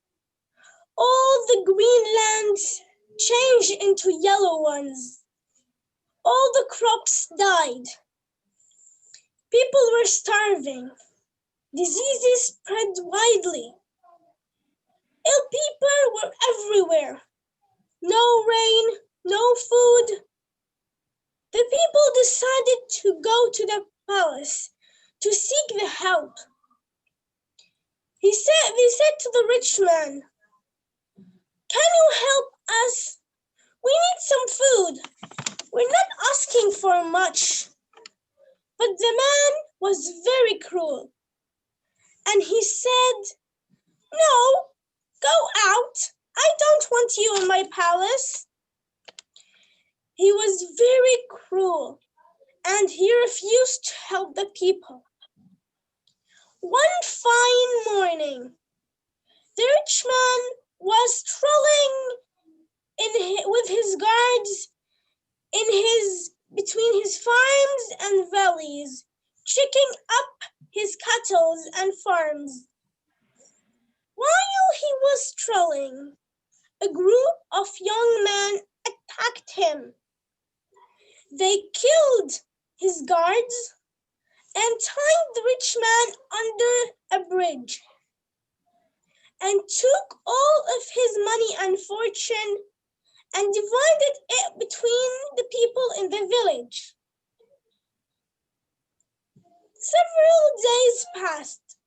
All the green lands changed into yellow ones. All the crops died. People were starving. Diseases spread widely. Ill people were everywhere. No rain, no food. The people decided to go to the palace to seek the help. They said to the rich man, "Can you help us? We need some food. We're not asking for much." But the man was very cruel, and he said, "No, go out. I don't want you in my palace." He was very cruel, and he refused to help the people. One fine morning, the rich man was strolling with his guards between his farms and valleys, checking up his cattle and farms. While he was strolling, a group of young men attacked him. They killed his guards and tied the rich man under a bridge and took all of his money and fortune and divided it between the people in the village. Several days passed,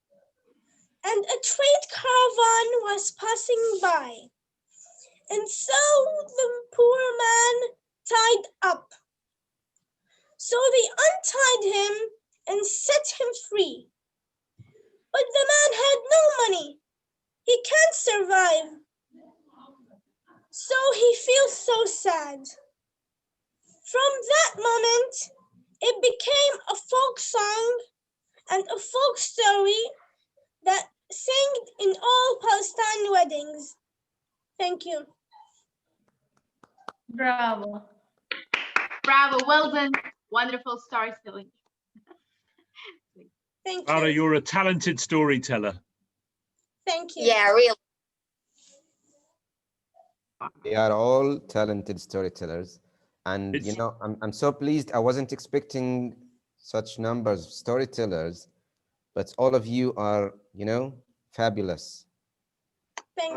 and a trade caravan was passing by, and so the poor man tied up. So they untied him and set him free. But the man had no money. He can't survive. So he feels so sad. From that moment, it became a folk song and a folk story that sang in all Palestine weddings. Thank you. Bravo. Bravo. Well done. Wonderful storytelling. Thank Lara, you. you're a talented storyteller. Thank you. Yeah, really. We are all talented storytellers. And you know, I'm so pleased. I wasn't expecting such numbers of storytellers, but all of you are, you know, fabulous.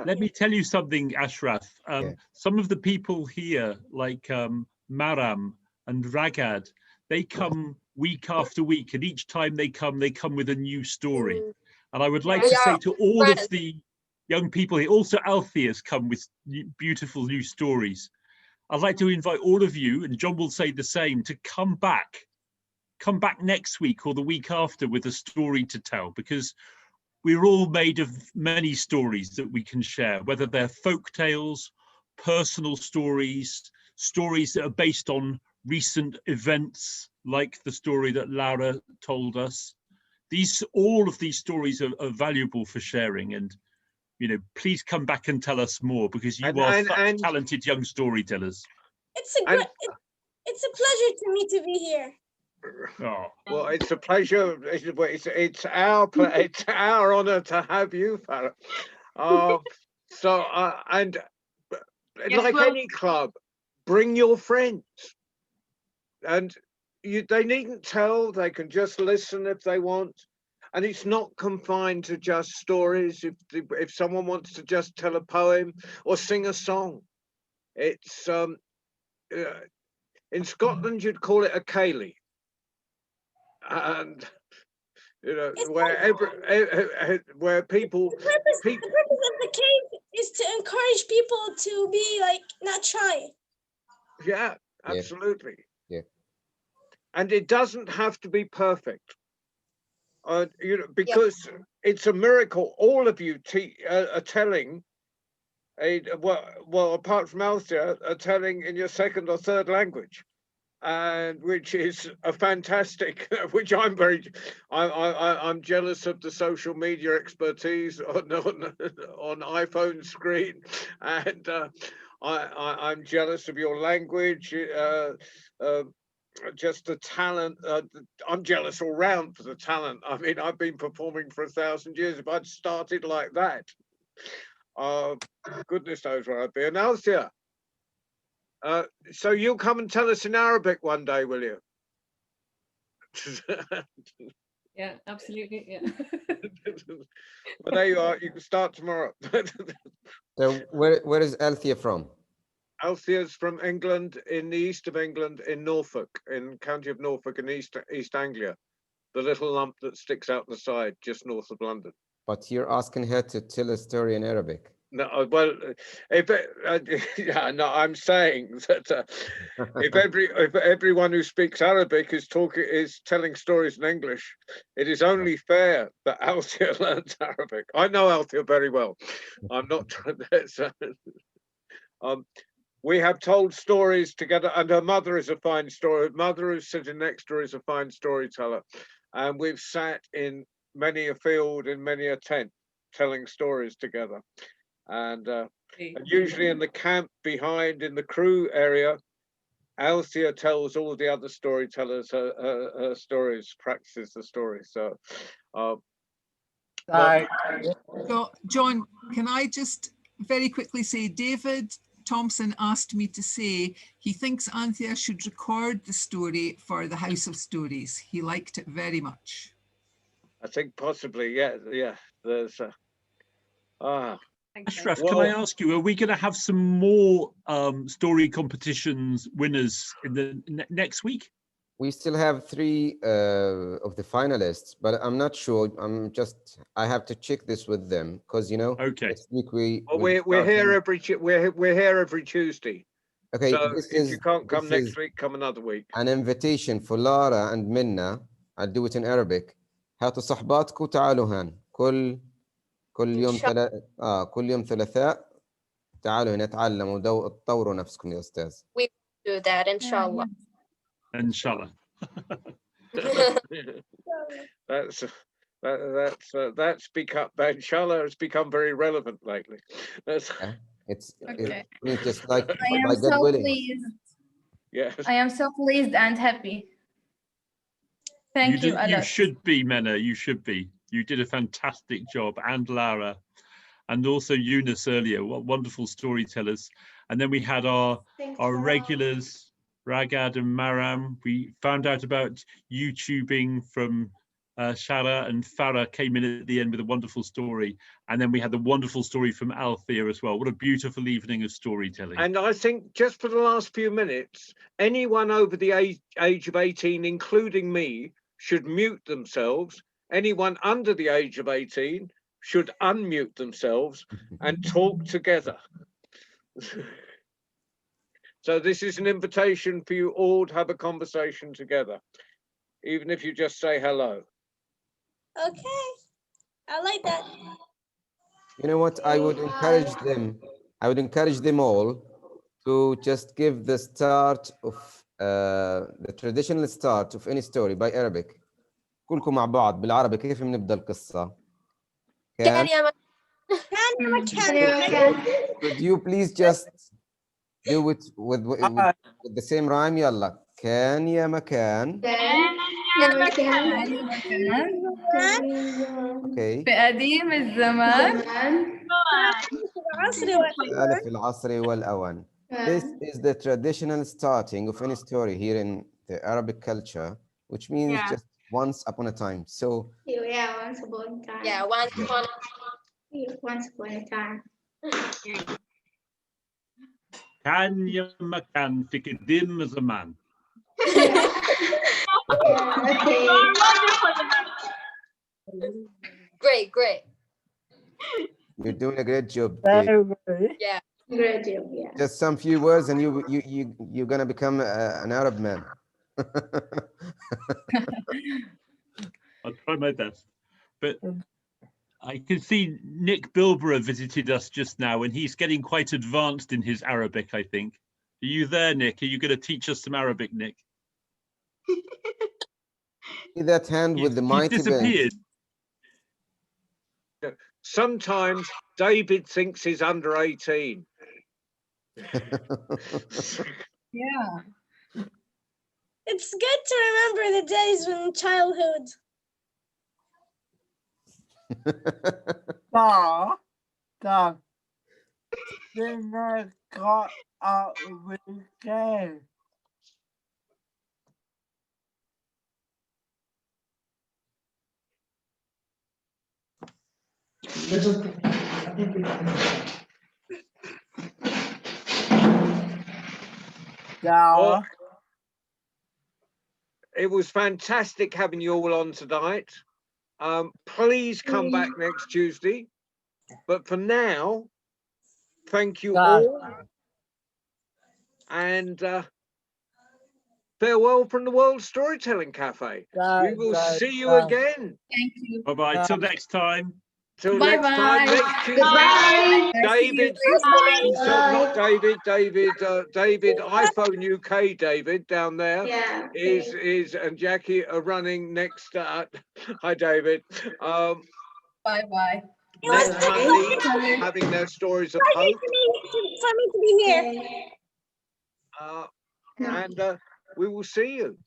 Let me tell you something, Ashraf. Some of the people here, like Maram and Ragad, they come week after week, and each time they come with a new story. And I would like to say to all of the young people here, also Althea has come with beautiful new stories. I'd like to invite all of you, and John will say the same, to come back next week or the week after with a story to tell, because we're all made of many stories that we can share, whether they're folk tales, personal stories, stories that are based on recent events, like the story that Laura told us. All of these stories are valuable for sharing, and you know, please come back and tell us more, because you are such talented young storytellers. It's a pleasure to me to be here. Oh. Well, it's a pleasure. It's our honor to have you, Farah. And Yes, like well, any club, bring your friends, and they needn't tell. They can just listen if they want, and it's not confined to just stories. If someone wants to just tell a poem or sing a song, it's in Scotland you'd call it a ceilidh. And you know, where people. The purpose of the cave is to encourage people to be like not shy. Yeah, absolutely. Yeah. And it doesn't have to be perfect. You know, because it's a miracle. All of you are telling well, apart from Althea, are telling in your second or third language. And which is a fantastic, which I'm jealous of the social media expertise on iPhone screen, and I'm jealous of your language, just the talent. I'm jealous all round for the talent. I mean, I've been performing for 1,000 years. If I'd started like that, goodness knows where I'd be. And Althea, so you'll come and tell us in Arabic one day, will you? Yeah, absolutely. Yeah. Well, there you are. You can start tomorrow. So where is Althea from? Althea's from England, in the east of England, in Norfolk, in County of Norfolk, in East Anglia, the little lump that sticks out the side, just north of London. But you're asking her to tell a story in Arabic. No, well, if yeah, no, I'm saying that if everyone who speaks Arabic is telling stories in English, it is only fair that Althea learns Arabic. I know Althea very well. I'm not trying to. We have told stories together, and her mother is a fine story. Her mother, who's sitting next to her, is a fine storyteller, and we've sat in many a field, in many a tent, telling stories together. And usually in the camp behind in the crew area, Althea tells all the other storytellers her stories, practices the stories. So, So, John, can I just very quickly say, David Thompson asked me to say he thinks Anthea should record the story for the House of Stories. He liked it very much. I think possibly, yeah. There's Ashraf, can I ask you, are we going to have some more story competitions winners in the next week? We still have 3 of the finalists, but I'm not sure. I have to check this with them because next week we're here every Tuesday. Okay, so if you can't come next week, come another week. An invitation for Lara and Minna. I'll do it in Arabic. هاتوا صحباتكم وتعالوا هان كل يوم كل يوم ثلاثاء تعالوا هنا تعلموا تطوروا نفسكم يا أستاذ. We do that, inshallah. Inshallah. That's become, inshallah has become very relevant lately. It's just like I am so pleased. Yes. I am so pleased and happy. Thank you. You should be, Mena. You should be. You did a fantastic job, and Lara, and also Eunice earlier. What wonderful storytellers! And then we had our regulars, Ragad and Maram. We found out about YouTubing from Shara, and Farah came in at the end with a wonderful story. And then we had the wonderful story from Althea as well. What a beautiful evening of storytelling. And I think just for the last few minutes, anyone over the age of 18, including me, should mute themselves. Anyone under the age of 18 should unmute themselves and talk together. So this is an invitation for you all to have a conversation together, even if you just say hello. Okay, I like that. You know what? I would encourage them all to just give the start of the traditional start of any story by Arabic. كلكم مع بعض بالعربي كيف بنبدأ القصة؟ Could you please just do it with the same rhyme? يلا كان يا مكان. Okay. بقديم الزمان. في العصر والأوان. This is the traditional starting of any story here in the Arabic culture, which means just once upon a time. So once upon a time. Yeah, once upon a time. كان يا مكان في قديم زمان. Great. you're doing a great job. Yeah. Great job, yeah. Just some few words and you're gonna become an Arab man. I'll try my best. But I can see Nick Bilborough visited us just now, and he's getting quite advanced in his Arabic, I think. Are you there, Nick? Are you going to teach us some Arabic, Nick? See that hand with the mighty disappeared. Sometimes David thinks he's under 18. Yeah. It's good to remember the days when childhood. Well, it was fantastic having you all on tonight. Please come back next Tuesday. But for now, thank you all. And farewell from the World Storytelling Cafe. We will see you again. Thank you. Bye-bye. Till next time. Till Bye next time. bye. Next Tuesday. Bye. David, not David, David, iPhone UK, David, down there Yeah. is and Jackie are running next. Hi, David. Bye bye. Next Monday, having their stories of hope. For me to be here. And we will see you.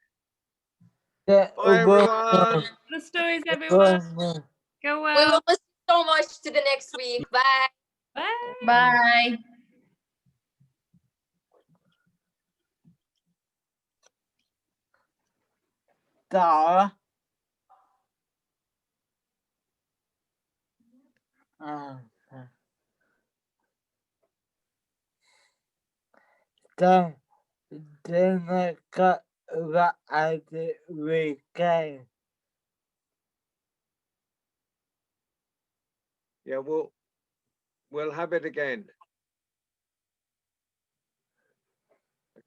Yeah, Bye, everyone. The stories, everyone. Go We well. will miss you so much to the next week. Bye. Bye. Bye. Tara. Then I got that at the weekend. Yeah, we'll have it again.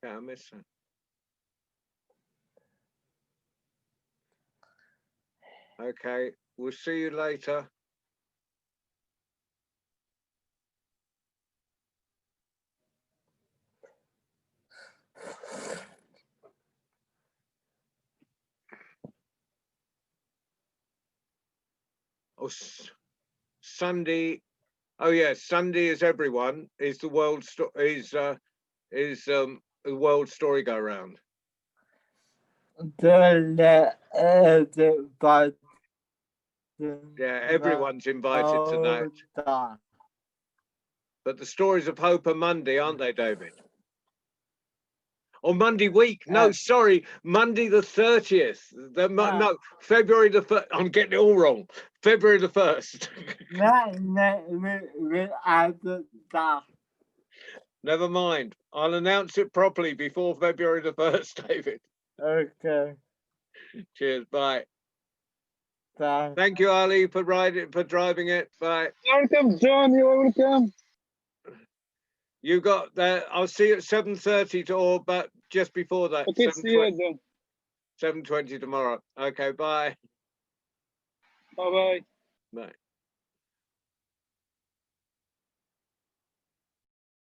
Okay, I missed that. Okay, we'll see you later. Oh, Sunday. Oh yeah, Sunday is everyone. Is the world the world story go round? Yeah, everyone's invited to that. But the stories of hope are Monday, aren't they, David? Or Monday week? No, sorry, Monday the 30th. No, February the 1st. I'm getting it all wrong. February the 1st. Never mind. I'll announce it properly before February the 1st, David. Okay. Cheers. Bye. Bye. Thank you, Ali, for driving it. Bye. Welcome, John. You're welcome. You got there. I'll see you at 7:30 but just before that. Okay, see you then. 7:20 tomorrow. Okay, bye. Bye-bye. Bye.